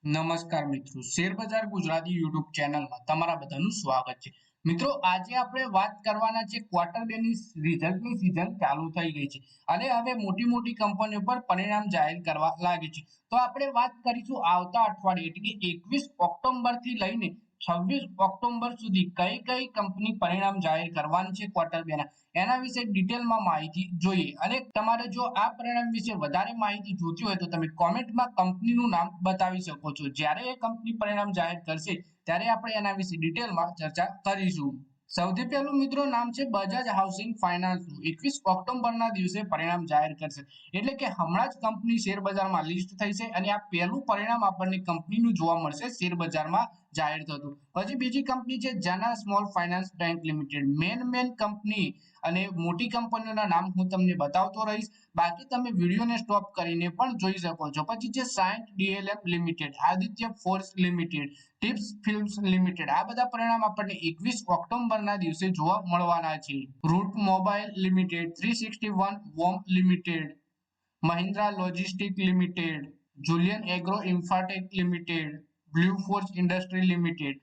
નમસ્કાર મિત્રો, શેરબજાર ગુજરાતી યુટ્યુબ ચેનલમાં તમારા બધાનું સ્વાગત છે. મિત્રો, આજે આપણે વાત કરવાના છે ક્વાર્ટર બેની રિઝલ્ટની સિઝન ચાલુ થઈ ગઈ છે અને હવે મોટી મોટી કંપનીઓ પર પરિણામ જાહેર કરવા લાગી છે. તો આપણે વાત કરીશું આવતા અઠવાડિયે એટલે કે 21 ઓક્ટોબર થી લઈને 26 ઓક્ટોબર સુધી કઈ કઈ કંપની પરિણામ જાહેર કરવાની છે ક્વાર્ટર બેના, એના વિશે ડિટેલમાં માહિતી જોઈએ. અને તમારે જો આ પરિણામ વિશે વધારે માહિતી જોતી હોય તો તમે કોમેન્ટમાં કંપનીનું નામ બતાવી શકો છો. જ્યારે એ કંપની પરિણામ જાહેર કરશે ત્યારે આપણે એના વિશે ડિટેલમાં ચર્ચા કરીશું. સૌથી પહેલું મિત્રો નામ છે બજાજ હાઉસિંગ ફાઇનાન્સનું. 21 ઓક્ટોબરના દિવસે પરિણામ જાહેર કરશે, એટલે કે હમણાં જ કંપની શેર બજારમાં લિસ્ટ થઈ છે અને આ પહેલું પરિણામ આપણને કંપનીનું જોવા મળશે શેર બજારમાં જાહેર થતું. પછી બીજી કંપની છે Jana small finance bank limited. Main company અને મોટી કંપનીઓના નામ હું તમને બતાવતો રહીશ, બાકી તમે વિડીયોને સ્ટોપ કરીને પણ જોઈ શકો છો. પછી છે Cyient DLM limited, Aditya force limited, Tips films limited. આ બધા પરિણામ આપણને 21 ઓક્ટોબરના દિવસે જોવા મળવાના છે. રૂટ મોબાઈલ લિમિટેડ, 361 વોમ limited, Mahindra logistic limited, Julien agro infratech limited, blue force industry limited,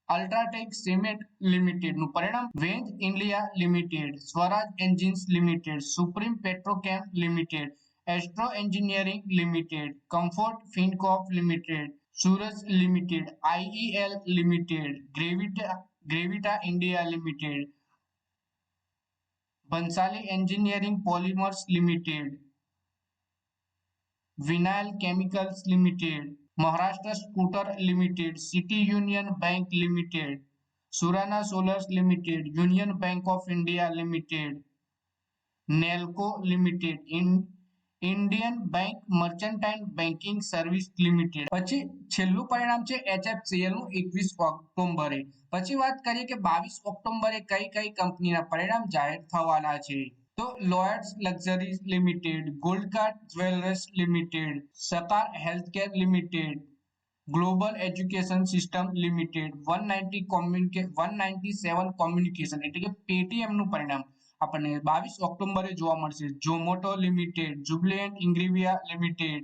UltraTech cement લિમિટેડનું પરિણામ, વેન્જ India limited, Swaraj engines limited, supreme Petrochem limited, astro engineering limited, comfort Fincorp limited, Suraj limited, IEL limited, Gravita India limited, Bhansali engineering polymers limited, vinyl chemicals limited, Maharashtra scooter limited, city union bank limited, Surana solars limited, union bank of India limited, Nelco limited, Indian bank mercantile banking service limited. પછી છેલ્લું પરિણામ છે HFCL નું 21 ઓક્ટોબરે. પછી વાત કરીએ કે 22 ઓક્ટોબરે કઈ કઈ કંપનીના પરિણામ જાહેર થવાના છે. તો Lloyds luxuries limited, gold card jewellers limited, Sakar healthcare limited, global education system limited, 197 communication એટલે કે પેટીએમ નું પરિણામ આપણને 22 ઓક્ટોબરે જોવા મળશે. Zomato limited, Jubilant Ingrevia limited,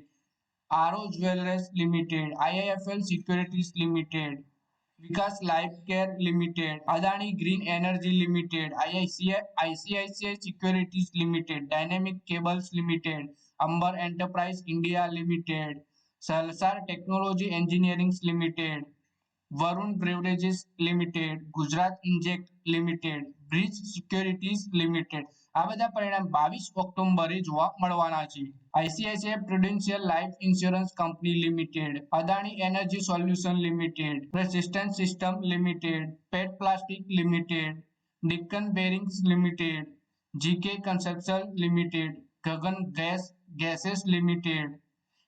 આરો jewellers limited, IIFL securities limited, Vikas life care limited, Adani green energy limited, ICICI securities limited, dynamic cables limited, Amber enterprise India limited, Salasar technology engineering limited, Varun beverages limited, Gujarat inject limited, bridge securities limited. આ બધા પરિણામ 22 ઓક્ટોબરે જોવા મળવાના છે. ICICI prudential life insurance company limited, Adani energy solution limited, Persistent system limited, pet plastic limited, ડિક્કન bearings limited, GK construction limited, Gagan gases limited,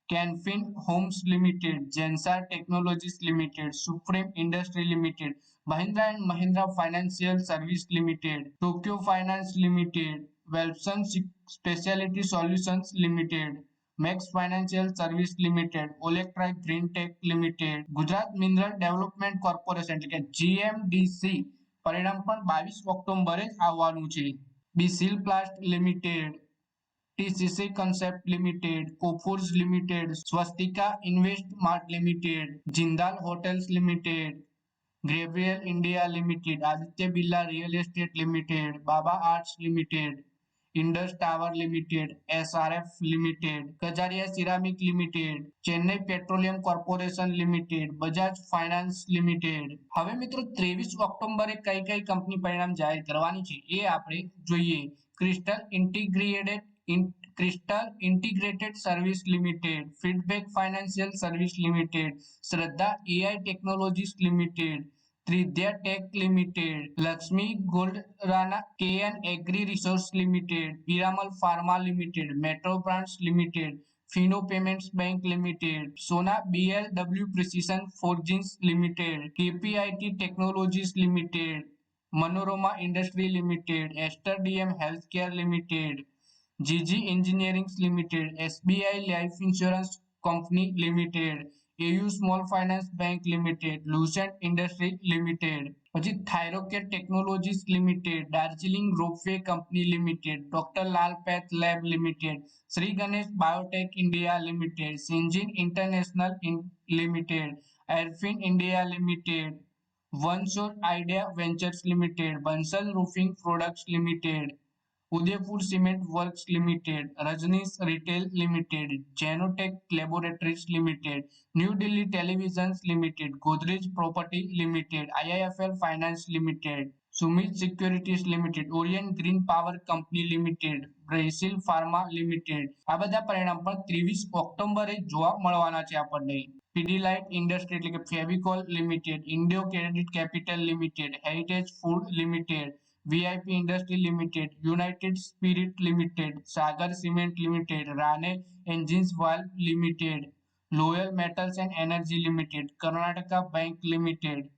Canfin homes limited, Zensar technologies limited, supreme industry limited, Mahindra and Mahindra financial service limited, Tokyo finance limited, वेल्सन speciality solutions limited, Max financial service limited, Olectra green tech limited, Gujarat mineral development corporation એટલે કે GMDC પરિણામ પણ 22 ઓક્ટોબરે જ આવવાનું છે. બીસીલ plast limited, TCC concept limited, Coforge limited, Swastika invest mart limited, Jindal hotels limited, ग्रेवियल India limited, Aditya Birla real estate limited, Baba arts limited, Indus tower limited, SRF limited, Kajaria ceramic limited, Chennai petroleum corporation limited, Bajaj finance limited. હવે મિત્રો 23 ઓક્ટોબરે કઈ કઈ company પરિણામ જાહેર કરવાની છે એ આપણે જોઈએ. Crystal integrated service limited, feedback financial service limited, Shraddha AI technologies limited, Tridhya tech limited, Lakshmi Goldorna, KN agri resource limited, Piramal pharma limited, metro brands limited, Fino payments bank limited, Sona BLW precision forgings limited, KPIT technologies limited, Manorama industry limited, Aster DM health care limited, GG engineering limited, SBI life insurance company limited, AU small finance bank limited, lucent industry limited, પછી થાઇરોકેર technologies limited, Darjeeling ropeway company limited, doctor Lal path lab limited, Shri Ganesh biotech India limited, Syngene international limited, Arfin India limited, Onesource idea ventures limited, Bansal roofing products limited, Udaipur cement works limited, Rajnish retail limited, Zenotech laboratories limited, new Delhi televisions limited, Godrej property limited, IIFL finance limited, Sumit securities limited, orient green power company limited, બ્રેસિલ pharma limited. આ બધા પરિણામ પણ 23 ઓક્ટોબરે જોવા મળવાના છે આપણને. પીડીલાઇટ ઇન્ડસ્ટ્રી એટલે કે ફેવિકોલ લિમિટેડ, ઇન્ડિયો credit capital limited, heritage food limited, VIP industry limited, united spirit limited, Sagar cement limited, Rane engines valve limited, loyal metals and energy limited, Karnataka bank limited,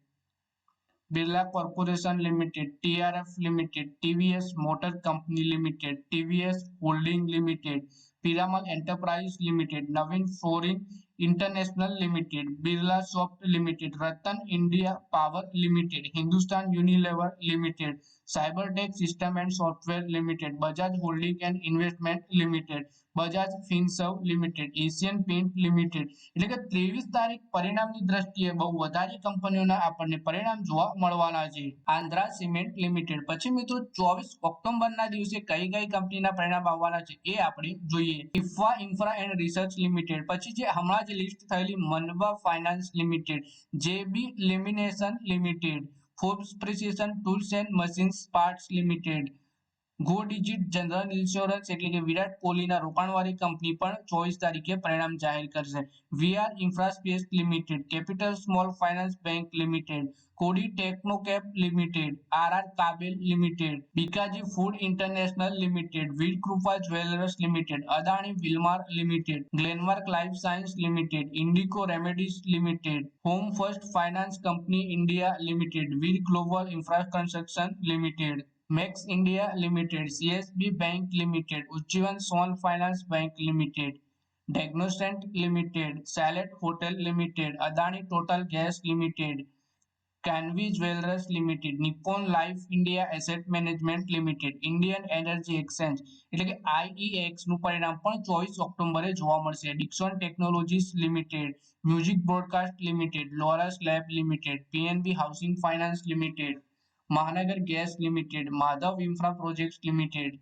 Birla corporation limited, TRF limited, TVS motor company limited, TVS holding limited, Piramal enterprise limited, Navin fluorine international limited, Birla soft limited, Ratan India power limited, Hindustan Unilever limited, Cybertech system and software limited, Bajaj holding and investment limited, Bajaj Finserv limited, Asian Paint limited. એટલે કે 23 તારીખ પરિણામની દ્રષ્ટિએ બહુ વધારે કંપનીઓના આપણને પરિણામ જોવા મળવાના છે. Andhra cement limited. પછી મિત્રો 24 ઓક્ટોબરના દિવસે કઈ કઈ કંપનીના પરિણામ આવવાના છે એ આપણે જોઈએ. ઇફવા ઇન્ફ્રા એન્ડ રિસર્ચ લિમિટેડ. પછી જે હમણાં જ લિસ્ટ થયેલી Manba finance limited, JB lamination limited, Forbes precision tools and machines parts limited, go digit general insurance એટલે કે વિરાટ કોહલીના રોકાણવાળી કંપની પણ 24 તારીખે પરિણામ જાહેર કરશે. VR infraspace limited, capital small finance bank limited, કોડી ટેકનોકેપ limited, RR Kabel limited, Bikaji food international limited, Veer Krupa jewellers limited, Adani Wilmar limited, Glenmark life science limited, Indoco remedies limited, home first finance company India limited, Veer global infraconstruction limited, Max India limited, CSB bank limited, Ujjivan small finance bank limited, डेग्नोसेंट limited, Chalet hotel limited, Adani total gas limited, कैनवी jewellers limited, Nippon life India asset management limited, Indian energy exchange એટલે કે આઈઈએક્સ નું પરિણામ પણ 24 ઓક્ટોબરે જોવા મળશે. Dixon technologies limited, music broadcast limited, Laurus lab limited, PNB housing finance limited, Mahanagar gas limited, Madhav infra projects limited,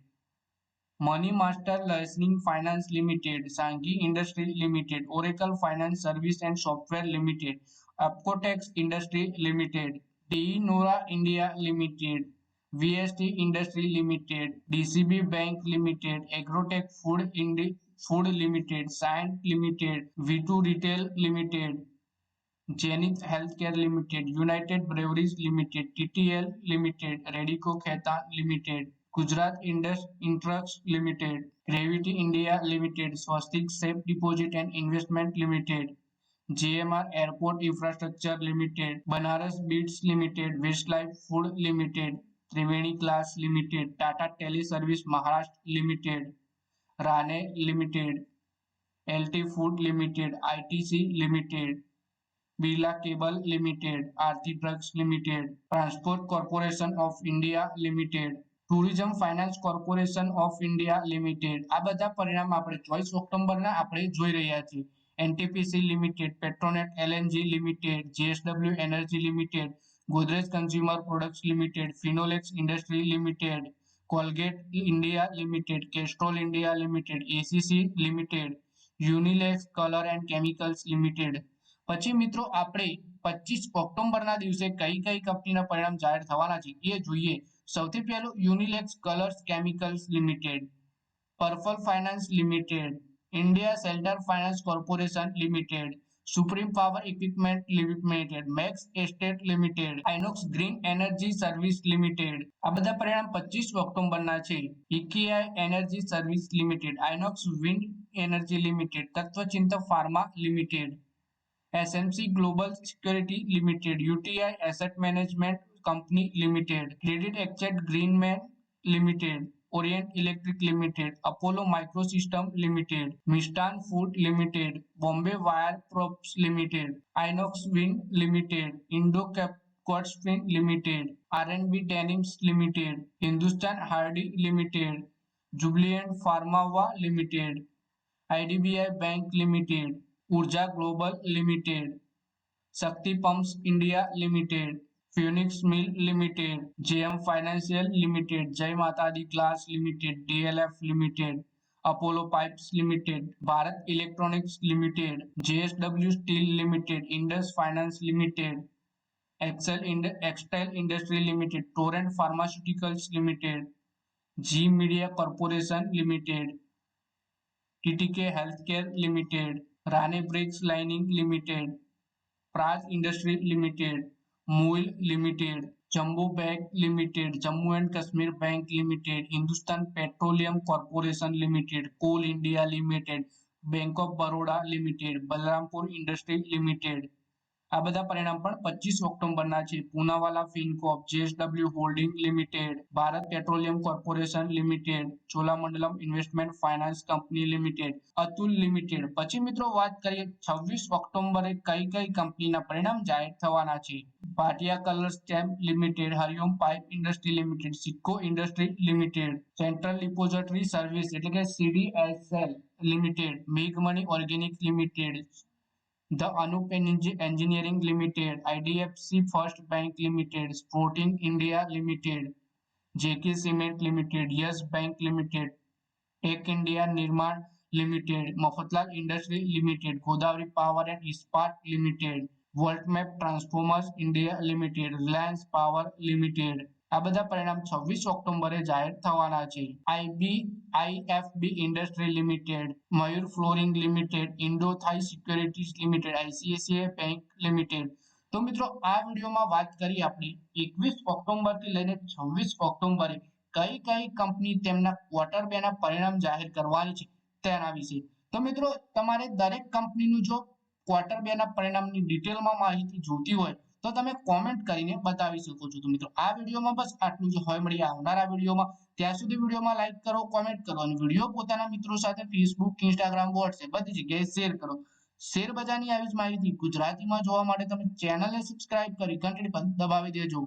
money master learning finance limited, Sanghi industry limited, Oracle finance service and software limited, Apcotex industry limited, De Nora India limited, VST industry limited, DCB bank limited, agrotech food limited, Cyient limited, V two retail limited, Zenith healthcare limited, united breweries limited, TTL limited, Radico Khaitan limited, Gujarat इंट्रस्ट limited, gravity India limited, Swastik safe deposit and investment limited, JMR airport infrastructure limited, Banaras beats limited, west life food limited, Triveni glass limited, Tata tele service Maharashtra limited, Rane limited, LT food limited, ITC limited, Birla cable limited, Aarti drugs limited, transport corporation of India limited, tourism finance corporation of India limited. આ બધા પરિણામ આપણે 24 ઓક્ટોબરના આપણે જોઈ રહ્યા છીએ. NTPC limited, Petronet LNG limited, JSW energy limited, Godrej consumer products limited, Finolex industry limited, Colgate India limited, Castrol India limited, ACC limited, Unilex colour and chemicals limited. પછી મિત્રો આપણે 25 ઓક્ટોબરના દિવસે કઈ કઈ કંપનીના પરિણામ જાહેર થવાના છે એ જોઈએ. સૌથી પહેલું Unilex colours chemicals limited, purple finance limited, India shelter finance corporation limited, supreme power equipment limited, Max estate limited, Inox green energy service limited. આ બધા પરિણામ 25 ઓક્ટોબરના છે. ઇકીઆઈ energy service limited, Inox wind energy limited, Tatva Chintan pharma limited, SMC global security limited, UTI asset management company limited, credit access Grameen limited, Orient Electric Limited, Apollo Microsystem Limited, Mistan Food Limited, Bombay Wire Props Limited, Inox Wind Limited, Indo-Cap Quartzfin Limited, R&B Denims Limited, Hindustan Hardy Limited, Jubilant Pharmava Limited, IDBI Bank Limited, Urja Global Limited, Shakti Pumps India Limited, Phoenix Mill Limited, JM Financial Limited, Jai Mata Di Glass Limited, DLF Limited, Apollo Pipes Limited, Bharat Electronics Limited, JSW Steel Limited, Indus Finance Limited, Extile Industry Limited, Torrent Pharmaceuticals Limited, G Media Corporation Limited, TTK Healthcare Limited, Rane Bricks Lining Limited, Praj Industry Limited, Moil Limited, Jumbo Bank Limited, Jammu and Kashmir Bank Limited, Hindustan Petroleum Corporation Limited, Coal India Limited, Bank of Baroda Limited, Balrampur Industry Limited. આ બધા પરિણામ પણ 25 ઓક્ટોબરના છે. Poonawalla Fincorp, JSW holding limited, Bharat petroleum corporation limited, Cholamandalam investment finance company limited, Atul limited. પછી મિત્રો વાત કરીએ 26 ઓક્ટોબરે કઈ કઈ કંપનીના પરિણામ જાહેર થવાના છે. Bhatia colours stamp limited, Hariom pipe industry limited, Sikko industry limited, central depository service એટલે કે CDSL લિમિટેડ, મેઘમણી organic limited, The Anup Engineering Limited, IDFC First Bank Limited, Sporting India Limited, JK Cement Limited, Yes Bank Limited, Tech India Nirman Limited, Mafatlal Industry Limited, Godavari Power and Ispat Limited, Voltmap Transformers India Limited, Reliance Power Limited. આ બધા પરિણામ 26 ઓક્ટોબરે જાહેર થવાના છે. IFB industry limited, મયુર flooring limited, Indo થાઈ securities limited, ICICI bank limited. તો મિત્રો આ વિડીયોમાં વાત કરી આપણે 21 ઓક્ટોબરથી લઈને 26 ઓક્ટોબરે કઈ કઈ કંપની તેમના ક્વાર્ટર 2 ના પરિણામ જાહેર કરવાની છે તેના વિશે. તો મિત્રો તમારે દરેક કંપનીનું જો ક્વાર્ટર 2 ના પરિણામની ડિટેલમાં માહિતી જોતી હોય તો તમે કોમેન્ટ કરીને બતાવી શકો છો. તો મિત્રો આ વિડીયોમાં બસ આટલું જ. હોય મળીએ આવનારા વિડીયોમાં. ત્યાં સુધી વિડીયોમાં લાઈક કરો, કોમેન્ટ કરો અને વિડીયો પોતાના મિત્રો સાથે ફેસબુક, ઇન્સ્ટાગ્રામ, વોટ્સએપ બધી જગ્યાએ શેર કરો. શેર બજારની આવી જ માહિતી ગુજરાતીમાં જોવા માટે તમે ચેનલને સબસ્ક્રાઇબ કરી ઘંટડી પર દબાવી દેજો.